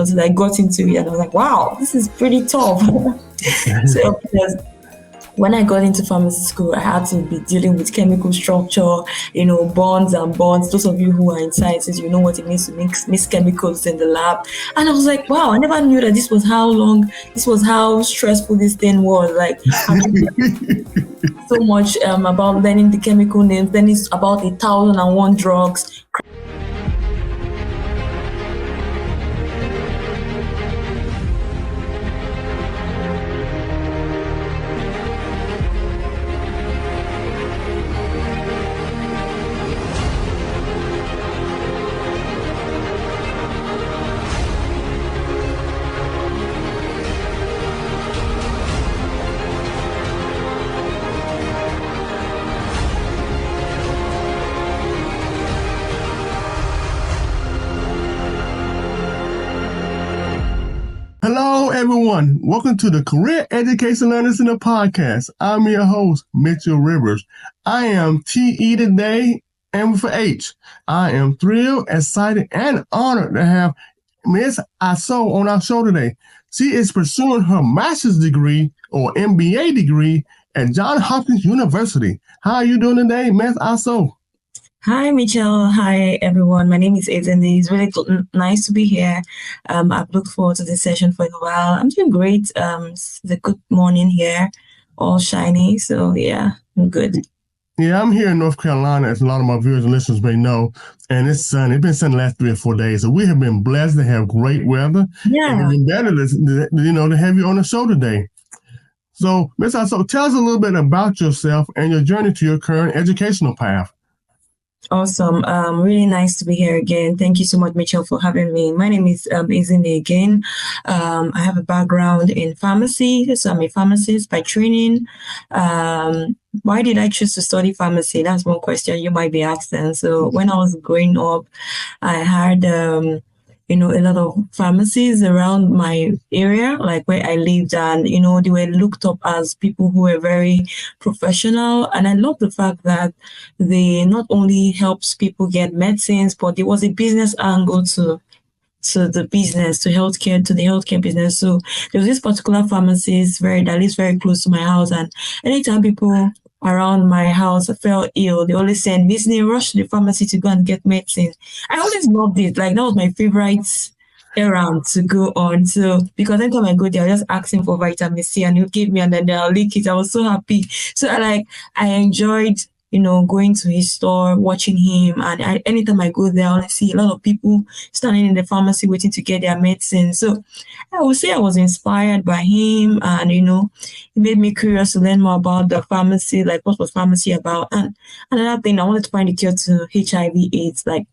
until I got into it, and I was like, wow, this is pretty tough. So because when I got into pharmacy school, I had to be dealing with chemical structure, bonds and bonds. Those of you who are in sciences, you know what it means to mix chemicals in the lab. And I was like, wow, I never knew that this was how stressful this thing was. Like, so much about learning the chemical names. Then it's about 1,001 drugs. Hello, everyone. Welcome to the Career Education Learners in the Podcast. I'm your host, Mitchell Rivers. I am TE today and for H. I am thrilled, excited, and honored to have Ms. Aso on our show today. She is pursuing her master's degree or MBA degree at John Hopkins University. How are you doing today, Ms. Aso? Hi, Michelle. Hi, everyone. My name is Ezende. It's really nice to be here. I've looked forward to this session for a while. I'm doing great. It's a good morning here, all shiny. So, yeah, I'm good. Yeah, I'm here in North Carolina, as a lot of my viewers and listeners may know, and it's sunny. It's been sunny the last 3 or 4 days, so we have been blessed to have great weather. Yeah. And it's been better to have you on the show today. So, Ms. Aso, tell us a little bit about yourself and your journey to your current educational path. Awesome. Really nice to be here again. Thank you so much, Mitchell, for having me. My name is Ezende again. I have a background in pharmacy, so I'm a pharmacist by training. Why did I choose to study pharmacy? That's one question you might be asking. So when I was growing up, I had a lot of pharmacies around my area, like where I lived, and, they were looked up as people who were very professional. And I love the fact that they not only helps people get medicines, but there was a business angle to the business, to the healthcare business. So there was this particular pharmacist that lives very close to my house. And anytime people around my house fell ill, they always said, "Miss Nee, rush to the pharmacy to go and get medicine." I always loved it. Like, that was my favorite errand to go on. So because anytime I go there, I just ask him for vitamin C and he'll give me, and then I'll lick it. I was so happy. So I enjoyed going to his store, watching him. And anytime I go there, I see a lot of people standing in the pharmacy waiting to get their medicine. So I would say I was inspired by him, and, it made me curious to learn more about the pharmacy, like what was pharmacy about. And another thing, I wanted to find a cure to HIV/AIDS. Like,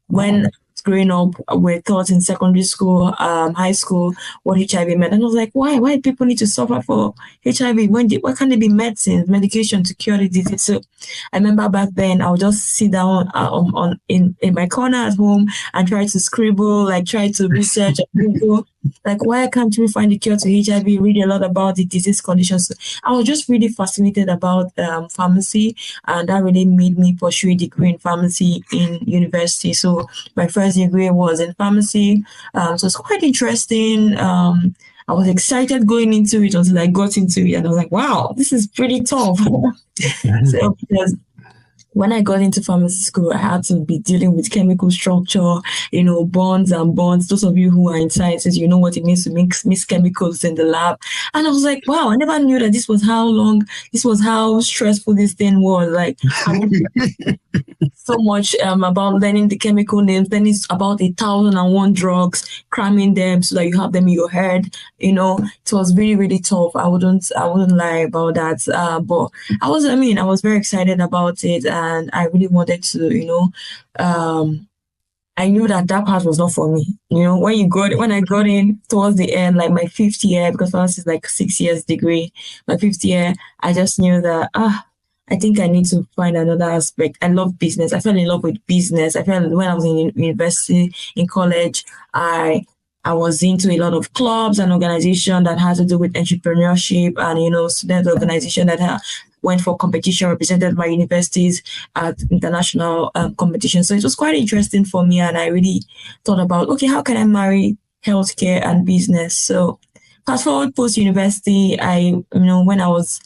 when growing up, we're taught in secondary school, high school, what HIV meant. And I was like, why people need to suffer for HIV? Why can't there be medication to cure the disease? So I remember back then, I would just sit down in my corner at home and try to scribble, like try to research and Google, like, why can't we find a cure to HIV? Read a lot about the disease conditions. So I was just really fascinated about pharmacy, and that really made me pursue a degree in pharmacy in university. So my first degree was in pharmacy. So it's quite interesting. I was excited going into it until I got into it, and I was like, wow, this is pretty tough. So because when I got into pharmacy school, I had to be dealing with chemical structure, bonds and bonds. Those of you who are in sciences, you know what it means to mix chemicals in the lab. And I was like, wow, I never knew that this was how stressful this thing was. Like, so much about learning the chemical names. Then it's about 1,001 drugs, cramming them so that you have them in your head. It was really, really tough. I wouldn't lie about that. But I was very excited about it, and I really wanted to, I knew that part was not for me. When I got in towards the end, like my 5th year, because pharmacy is like 6 years degree, my 5th year, I just knew that, I think I need to find another aspect. I love business. I fell in love with business. I felt when I was in university, in college, I was into a lot of clubs and organizations that had to do with entrepreneurship, and, student organization that went for competition, represented my universities at international competition. So it was quite interesting for me, and I really thought about, okay, how can I marry healthcare and business. So fast forward post university, when I was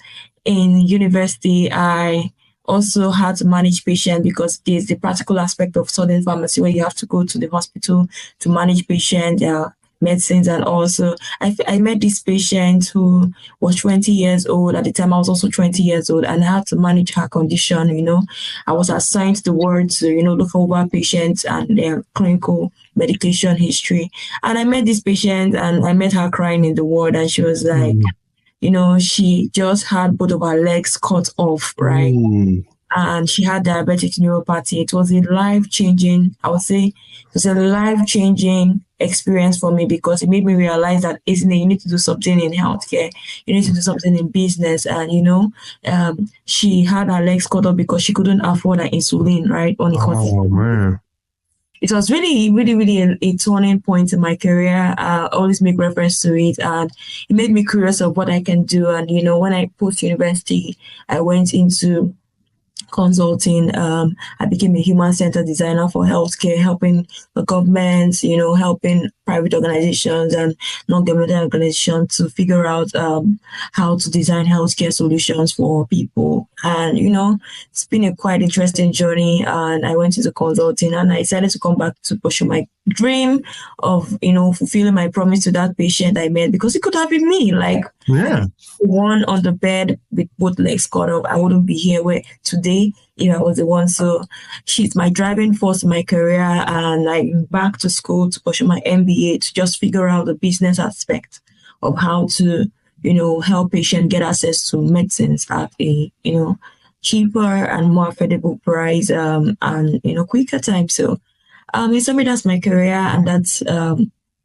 in university, I also had to manage patients because there's the practical aspect of studying pharmacy where you have to go to the hospital to manage patients, their medicines, and also I met this patient who was 20 years old. At the time, I was also 20 years old, and I had to manage her condition. I was assigned the ward to, look over patients and their clinical medication history. And I met this patient and I met her crying in the ward, and she was like, Mm. she just had both of her legs cut off, right? Mm. And she had diabetic neuropathy. It was a life-changing, I would say, it was a life-changing experience for me because it made me realize that, isn't it, you need to do something in healthcare, you need to do something in business. And, she had her legs cut off because she couldn't afford her insulin, right? On a Oh consistent. man. It was really, really, really a turning point in my career. I always make reference to it, and it made me curious of what I can do. And, when I post university, I went into consulting. I became a human-centered designer for healthcare, helping the government, helping private organizations and non-governmental organizations to figure out how to design healthcare solutions for people. And, it's been a quite interesting journey. And I went into consulting and I decided to come back to pursue my dream of, fulfilling my promise to that patient I met, because it could have been me. Like, Yeah. one on the bed with both legs cut off, I wouldn't be here where today if I was the one. So she's my driving force in my career, and I'm back to school to pursue my MBA to just figure out the business aspect of how to, help patients get access to medicines at a, cheaper and more affordable price, and quicker time. So in summary, that's my career and that's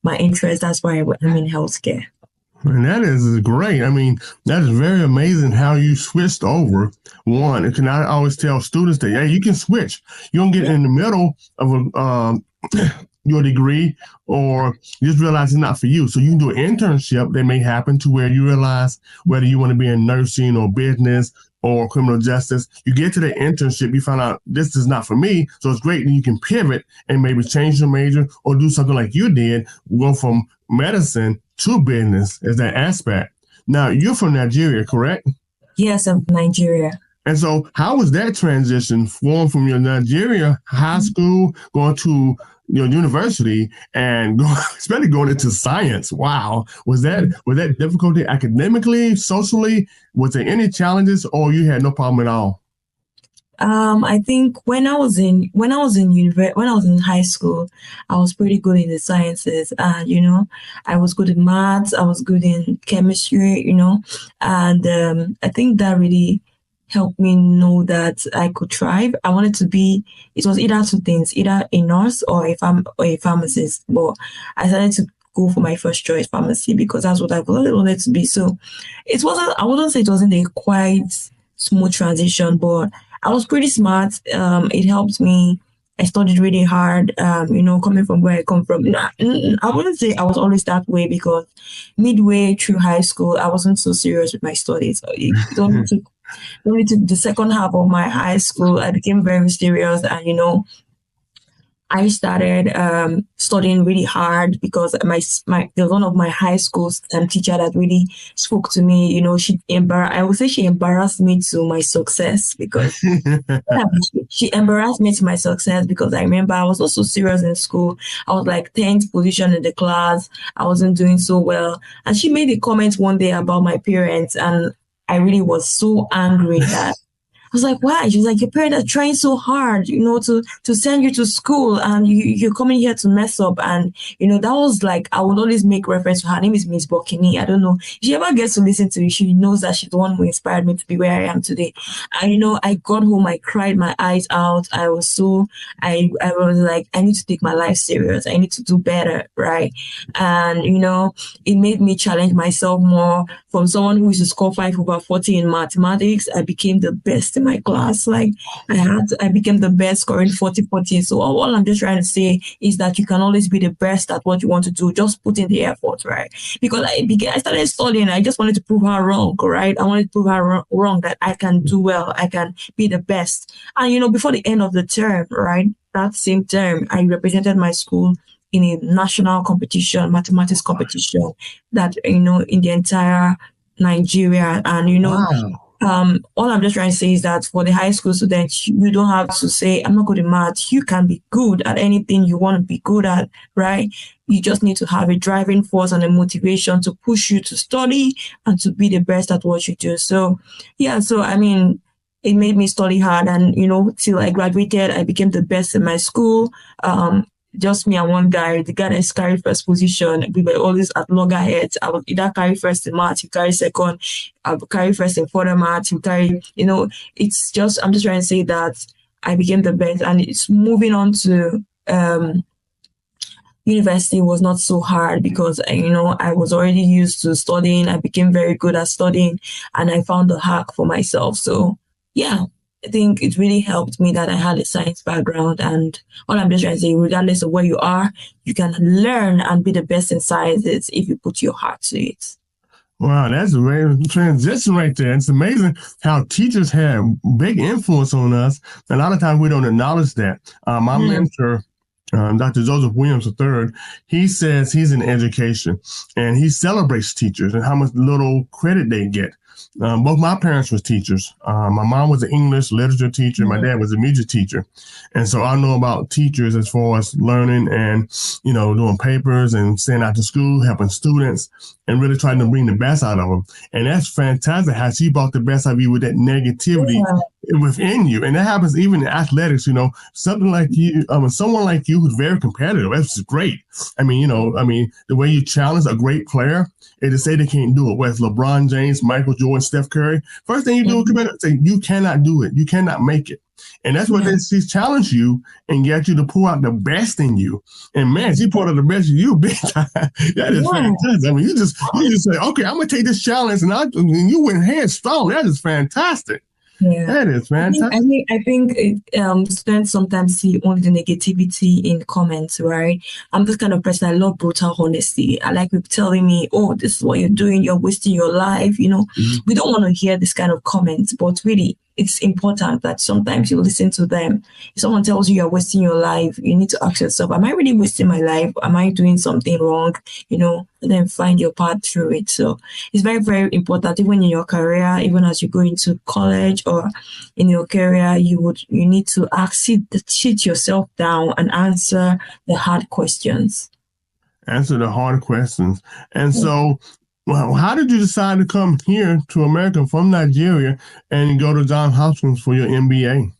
my interest. That's why I'm in healthcare. And that is great. I mean, that is very amazing how you switched over. One, and I always tell students that, hey, you can switch. You don't get in the middle of your degree or just realize it's not for you. So you can do an internship that may happen to where you realize whether you want to be in nursing or business or criminal justice. You get to the internship, you find out this is not for me. So it's great. And you can pivot and maybe change your major or do something like you did, go from medicine to business as that aspect. Now, you're from Nigeria, correct? Yes, I'm from Nigeria. And so, how was that transition from your Nigeria high school going to your university and especially going into science? Wow, was that difficulty academically, socially? Was there any challenges, or you had no problem at all? I think when I was in high school, I was pretty good in the sciences. I was good in maths, I was good in chemistry, and I think that really helped me know that I could thrive. I wanted to be. It was either two things, either a nurse or a pharmacist. But I decided to go for my first choice, pharmacy, because that's what I wanted to be. So it wasn't. I wouldn't say it wasn't a quite smooth transition, but I was pretty smart. It helped me. I studied really hard. Coming from where I come from, I wouldn't say I was always that way because midway through high school, I wasn't so serious with my studies. It only took the second half of my high school, I became very serious, and I started studying really hard because there's one of my high school teacher that really spoke to me. I would say she embarrassed me to my success because she embarrassed me to my success because I remember I was also serious in school. I was like 10th position in the class. I wasn't doing so well, and she made a comment one day about my parents, and I really was so angry that was like, why? She was like, your parents are trying so hard, to send you to school, and you're coming here to mess up. And, that was like, I would always make reference to her. Her name is Miss Bokini. I don't know. If she ever gets to listen to it, she knows that she's the one who inspired me to be where I am today. And, I got home, I cried my eyes out. I was like, I need to take my life serious. I need to do better, right? And, it made me challenge myself more. From someone who used to score 5/40 in mathematics, I became the best in my class. Like I became the best, scoring 40/40. So all I'm just trying to say is that you can always be the best at what you want to do. Just put in the effort, right? Because I started studying. I just wanted to prove her wrong, right? I wanted to prove her wrong that I can do well. I can be the best. And before the end of the term, right? That same term, I represented my school in a national competition, mathematics competition, that, you know, in the entire Nigeria. And, you know, Wow. all I'm just trying to say is that for the high school students, you don't have to say, I'm not good at math. You can be good at anything you want to be good at, right? You just need to have a driving force and a motivation to push you to study and to be the best at what you do. So, yeah, so I mean, it made me study hard, and, you know, till I graduated, I became the best in my school. Just me and one guy, the guy that carried first position. We were always at loggerheads. I would either carry first in math, he carry second. I would carry first in further math, he carry, you know, it's just, I'm just trying to say that I became the best. And it's moving on to university was not so hard because, you know, I was already used to studying. I became very good at studying, and I found the hack for myself. So, yeah. I think it really helped me that I had a science background, and all I'm just trying to say, regardless of where you are, you can learn and be the best in sciences if you put your heart to it. Wow, that's a great transition right there. It's amazing how teachers have big influence on us. A lot of times we don't acknowledge that. My mentor, Dr. Joseph Williams III, he says he's in education, and he celebrates teachers and how much little credit they get. Both my parents were teachers. My mom was an English literature teacher. My dad was a music teacher. And so I know about teachers as far as learning and, you know, doing papers and staying out to school, helping students, and really trying to bring the best out of them. And that's fantastic how she brought the best out of you with that negativity within you. And that happens even in athletics, you know, something like you, someone like you who's very competitive. That's great. I mean, you know, the way you challenge a great player is to say they can't do it. Whether it's LeBron James, Michael Jordan, Steph Curry, first thing you do is say, you cannot do it. You cannot make it. And that's what they challenge you and get you to pull out the best in you. And man, she pulled out the best in you big time. That is fantastic. I mean, you just say, okay, I'm gonna take this challenge, and you went headstrong. That is fantastic. Yeah. That is fantastic. I think students sometimes see only the negativity in comments, right? I'm this kind of person. I love brutal honesty. I like people telling me, oh, this is what you're doing. You're wasting your life. You know, we don't want to hear this kind of comments, but really, it's important that sometimes you listen to them. If someone tells you you're wasting your life, you need to ask yourself, am I really wasting my life? Am I doing something wrong? You know, and then find your path through it. So it's very, very important, even in your career, even as you go into college or in your career, you need to sit yourself down and answer the hard questions. Answer the hard questions. And so, well, how did you decide to come here to America from Nigeria and go to John Hopkins for your MBA?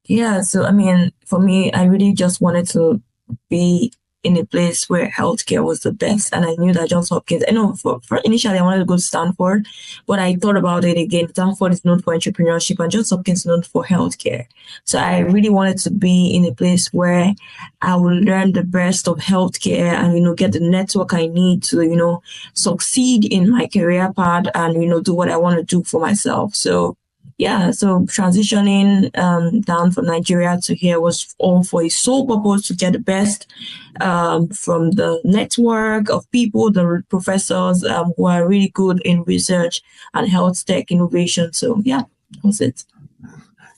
Yeah, so I mean, for me, I really just wanted to be in a place where healthcare was the best. And I knew that Johns Hopkins, I know for initially I wanted to go to Stanford, but I thought about it again. Stanford is known for entrepreneurship and Johns Hopkins is known for healthcare. So I really wanted to be in a place where I would learn the best of healthcare and, you know, get the network I need to, you know, succeed in my career path and, you know, do what I want to do for myself. So yeah, so transitioning down from Nigeria to here was all for a sole purpose to get the best from the network of people, the professors who are really good in research and health tech innovation. So yeah, that's it.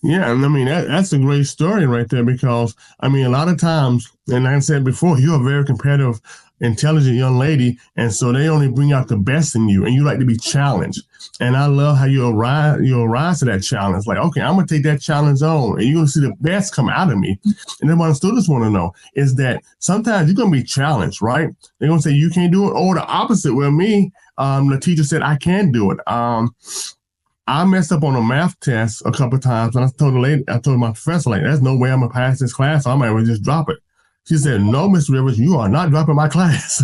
Yeah, and I mean, that's a great story right there because, I mean, a lot of times, and like I said before, you're a very competitive, intelligent young lady, and so they only bring out the best in you, and you like to be challenged. And I love how you rise to that challenge. Like, okay, I'm going to take that challenge on, and you're going to see the best come out of me. And then what the students want to know is that sometimes you're going to be challenged, right? They're going to say, you can't do it, or the opposite. With me, the teacher said, I can do it. I messed up on a math test a couple of times, and I told my professor, like, there's no way I'm going to pass this class, so I might as well just drop it. She said, no, Mr. Rivers, you are not dropping my class.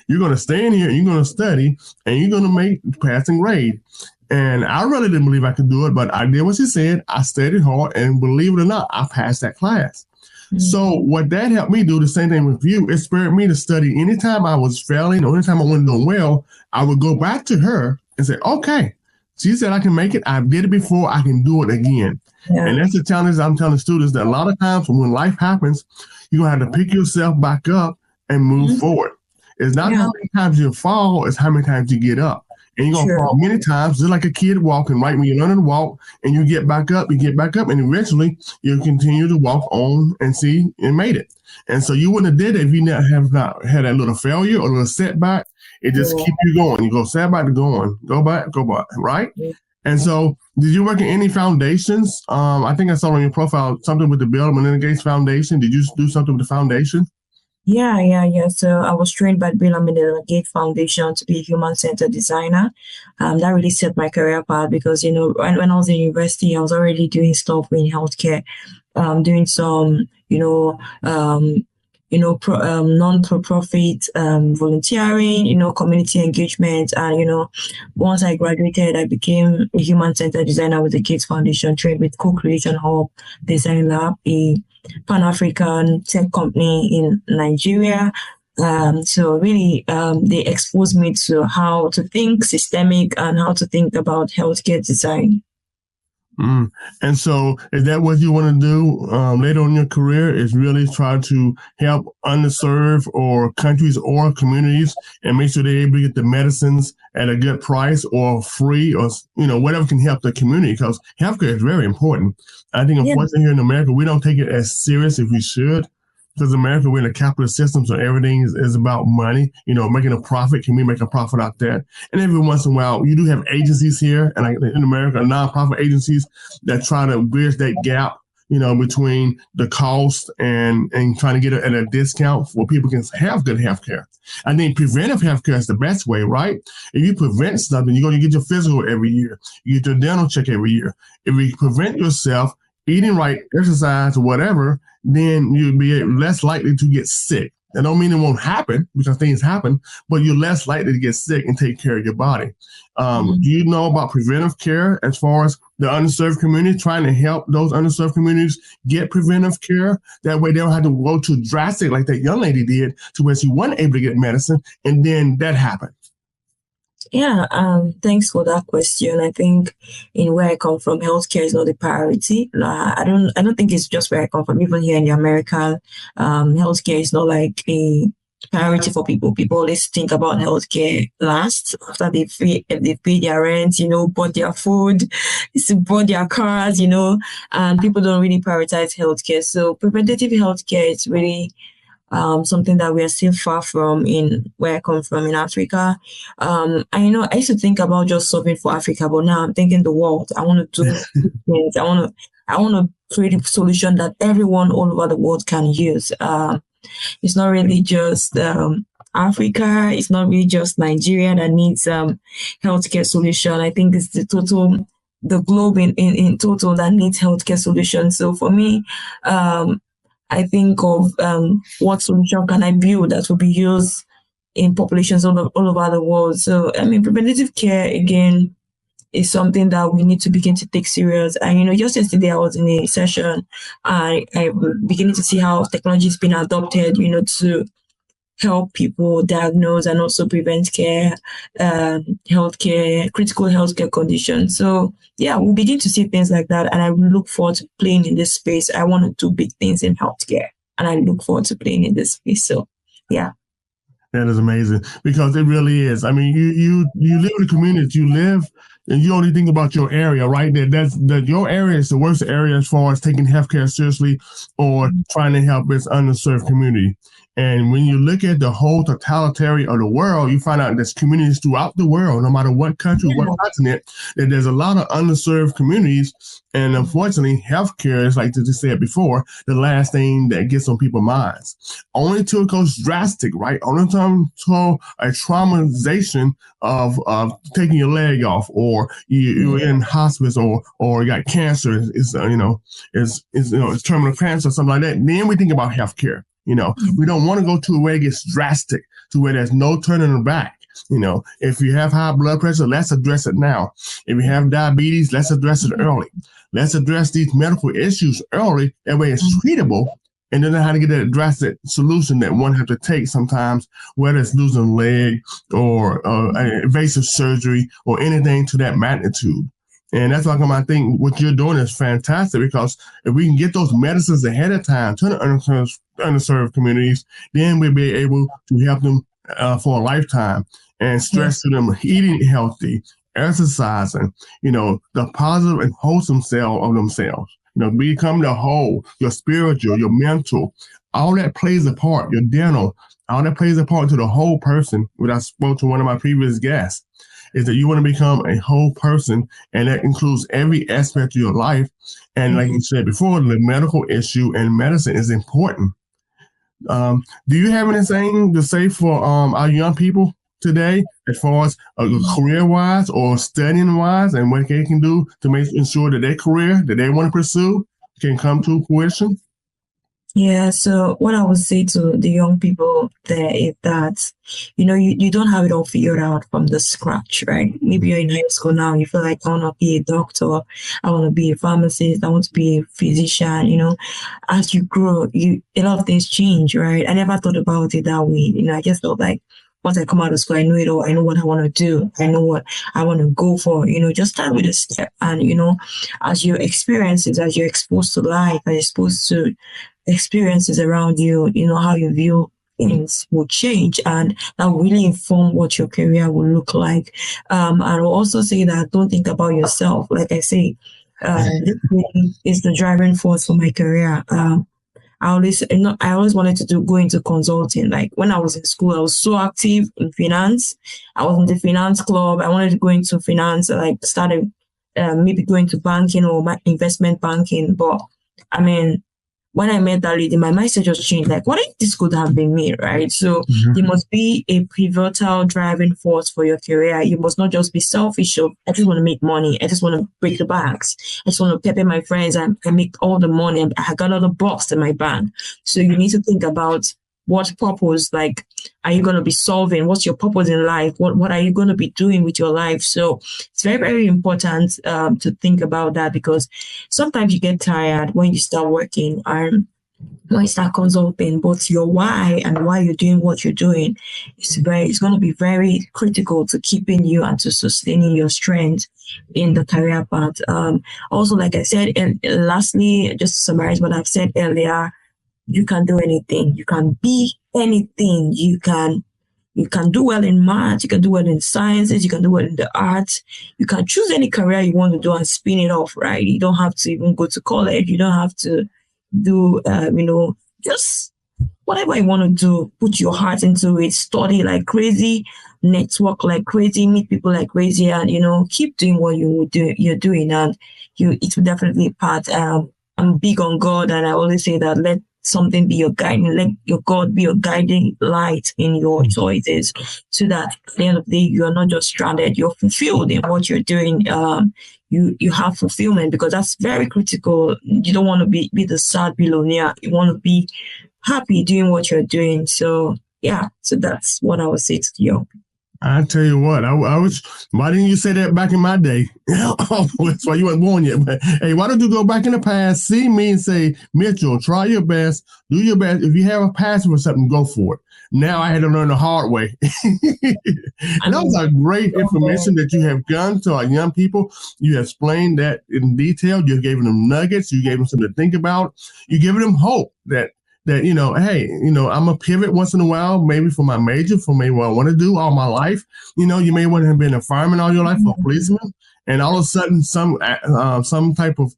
You're going to stay in here, you're going to study, and you're going to make passing grade. And I really didn't believe I could do it, but I did what she said. I studied hard, and believe it or not, I passed that class. Mm-hmm. So what that helped me do, the same thing with you, it spurred me to study. Anytime I was failing or anytime I wasn't doing well, I would go back to her and say, okay, she said I can make it. I did it before. I can do it again. Yeah. And that's the challenge I'm telling students, that a lot of times when life happens, you're going to have to pick yourself back up and move forward. It's not how many times you fall, it's how many times you get up. And you're going to Sure. fall many times, just like a kid walking, right? When you learn to walk and you get back up, and eventually you continue to walk on and see and made it. And so you wouldn't have did it if you have not had that little failure or a little setback. It just Yeah. keep you going. You go setback to going, go back, right? Yeah. And so, did you work in any foundations? I think I saw on your profile something with the Bill and Melinda Gates Foundation. Did you do something with the foundation? Yeah. So I was trained by Bill and Melinda Gates Foundation to be a human-centered designer. That really set my career path because, when I was in university, I was already doing stuff in healthcare, doing some, non-profit volunteering, community engagement. And, once I graduated, I became a human-centered designer with the Gates Foundation, trained with Co-Creation Hub Design Lab, a Pan-African tech company in Nigeria. So really, they exposed me to how to think systemic and how to think about healthcare design. Mm. And so, is that what you want to do later on in your career? Is really try to help underserved or countries or communities and make sure they're able to get the medicines at a good price or free or whatever can help the community because healthcare is very important. I think Yeah. unfortunately here in America we don't take it as serious as we should. Because America, we're in a capitalist system, so everything is about money. Making a profit. Can we make a profit out there? And every once in a while, you do have agencies here, and like in America, nonprofit agencies that try to bridge that gap, between the cost and trying to get it at a discount where people can have good health care. I think preventive health care is the best way, right? If you prevent something, you're going to get your physical every year. You get your dental check every year. If you prevent yourself, eating right, exercise, or whatever, then you'll be less likely to get sick. That don't mean it won't happen because things happen, but you're less likely to get sick and take care of your body. Do you know about preventive care as far as the underserved community, trying to help those underserved communities get preventive care? That way they don't have to go too drastic like that young lady did to where she wasn't able to get medicine and then that happened. Yeah, thanks for that question. I think in where I come from, healthcare is not a priority. I don't think it's just where I come from. Even here in the America, healthcare is not like a priority for people. People always think about healthcare last after they pay their rent, bought their food, bought their cars, and people don't really prioritize healthcare. So preventative healthcare is really something that we are still far from in where I come from in Africa. I used to think about just solving for Africa, but now I'm thinking the world. I want to do things. I want to create a solution that everyone all over the world can use. It's not really just Africa. It's not really just Nigeria that needs healthcare solution. I think it's the globe in total that needs healthcare solutions. So for me, I think of what solution can I build that will be used in populations all over the world. So, preventative care, again, is something that we need to begin to take serious. And, just yesterday I was in a session, I beginning to see how technology is being adopted, to help people diagnose and also prevent critical healthcare conditions. So yeah, we'll begin to see things like that. And I look forward to playing in this space. I want to do big things in healthcare and I look forward to playing in this space. So yeah. That is amazing because it really is. You live in the community, you live and you only think about your area, right? That your area is the worst area as far as taking healthcare seriously or trying to help its underserved community. And when you look at the whole totality of the world, you find out there's communities throughout the world, no matter what country, what continent, that there's a lot of underserved communities. And unfortunately, healthcare is, like I just said before, the last thing that gets on people's minds. Only till it goes drastic, right? Only until a traumatization of taking your leg off, or you're in hospice, or you got cancer, it's terminal cancer, something like that. Then we think about healthcare. We don't want to go to where it gets drastic, to where there's no turning back. If you have high blood pressure, let's address it now. If you have diabetes, let's address it early. Let's address these medical issues early. That way it's treatable. And then how to get that drastic solution that one have to take sometimes, whether it's losing a leg or invasive surgery or anything to that magnitude. And that's why I think what you're doing is fantastic, because if we can get those medicines ahead of time to the underserved communities, then we'll be able to help them for a lifetime, and stress to them eating healthy, exercising, the positive and wholesome self of themselves. Become the whole, your spiritual, your mental, all that plays a part, your dental, all that plays a part to the whole person. When I spoke to one of my previous guests, is that you want to become a whole person, and that includes every aspect of your life. And like you said before, the medical issue and medicine is important. Do you have anything to say for our young people today, as far as career-wise or studying-wise, and what they can do to ensure that their career that they want to pursue can come to fruition? Yeah, so what I would say to the young people there is that, you don't have it all figured out from the scratch, right? Maybe you're in high school now, you feel like I want to be a doctor, I want to be a pharmacist, I want to be a physician, As you grow, a lot of things change, right? I never thought about it that way. I just felt like once I come out of school, I know it all. I know what I want to do. I know what I want to go for. Just start with a step. And, as your experiences, as you're exposed to life, as you're exposed to experiences around you, how you view things will change, and that will really inform what your career will look like. I will also say that don't think about yourself. Like I say, this really is the driving force for my career. I always wanted to go into consulting. Like when I was in school, I was so active in finance. I was in the finance club. I wanted to go into finance, like started maybe going to banking or investment banking. But I mean, when I met that lady, my mindset just changed. Like, what if this could have been me, right? So there must be a pivotal driving force for your career. You must not just be selfish of, I just want to make money. I just want to break the banks. I just want to pepper my friends and make all the money. I got all the bucks in my bank. So you need to think about what purpose, like, are you going to be solving? What's your purpose in life? What are you going to be doing with your life? So it's very, very important to think about that, because sometimes you get tired when you start working and when you start consulting, but your why and why you're doing what you're doing it's going to be very critical to keeping you and to sustaining your strength in the career path. Also, like I said, and lastly, just to summarize what I've said earlier, you can do anything. You can be anything. You can do well in math. You can do well in sciences. You can do well in the arts. You can choose any career you want to do and spin it off, right? You don't have to even go to college. You don't have to do, just whatever you want to do. Put your heart into it. Study like crazy. Network like crazy. Meet people like crazy, and keep doing what you're doing, and it will definitely part. I'm big on God, and I always say that let something be your guiding, let your God be your guiding light in your choices, so that at the end of the day, you're not just stranded, you're fulfilled in what you're doing. You have fulfillment, because that's very critical. You don't want to be the sad billionaire. You want to be happy doing what you're doing. So yeah, so that's what I would say to you. I tell you what, I was. Why didn't you say that back in my day? That's why you weren't born yet. But hey, why don't you go back in the past, see me, and say, Mitchell, try your best, do your best. If you have a passion for something, go for it. Now I had to learn the hard way. Those are great information that you have done to our young people. You have explained that in detail. You gave them nuggets. You gave them something to think about. You gave them hope that hey, I'm a pivot once in a while, maybe for my major, for maybe what I want to do all my life. You may want to have been a fireman all your life or a policeman, and all of a sudden some type of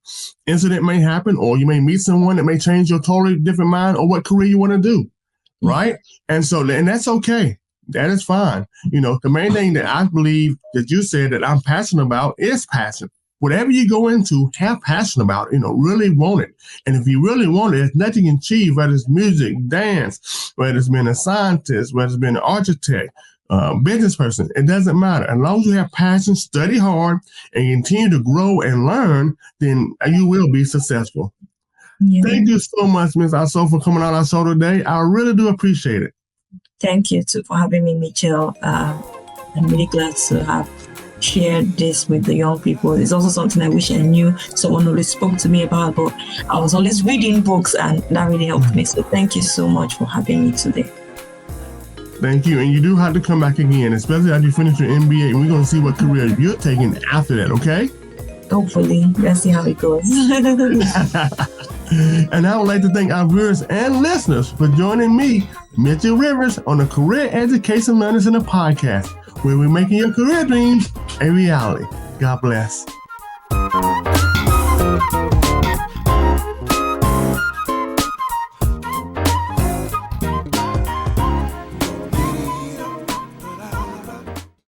incident may happen, or you may meet someone that may change your totally different mind or what career you want to do, right? And that's okay. That is fine. The main thing that I believe that you said that I'm passionate about is passion. Whatever you go into, have passion about it, really want it. And if you really want it, there's nothing you can achieve, whether it's music, dance, whether it's been a scientist, whether it's been an architect, business person, it doesn't matter. As long as you have passion, study hard, and continue to grow and learn, then you will be successful. Yeah. Thank you so much, Ms. Aso, for coming on our show today. I really do appreciate it. Thank you too for having me, Mitchell. I'm really glad to have shared this with the young people. It's also something I wish I knew someone always spoke to me about, but I was always reading books, and that really helped me. So thank you so much for having me today. Thank you. And you do have to come back again, especially after you finish your MBA, and we're going to see what career you're taking after that, okay? Hopefully, let's see how it goes. And I would like to thank our viewers and listeners for joining me, Mitchell Rivers, on the Career Education Learners in a Podcast, where we're making your career dreams a reality. God bless.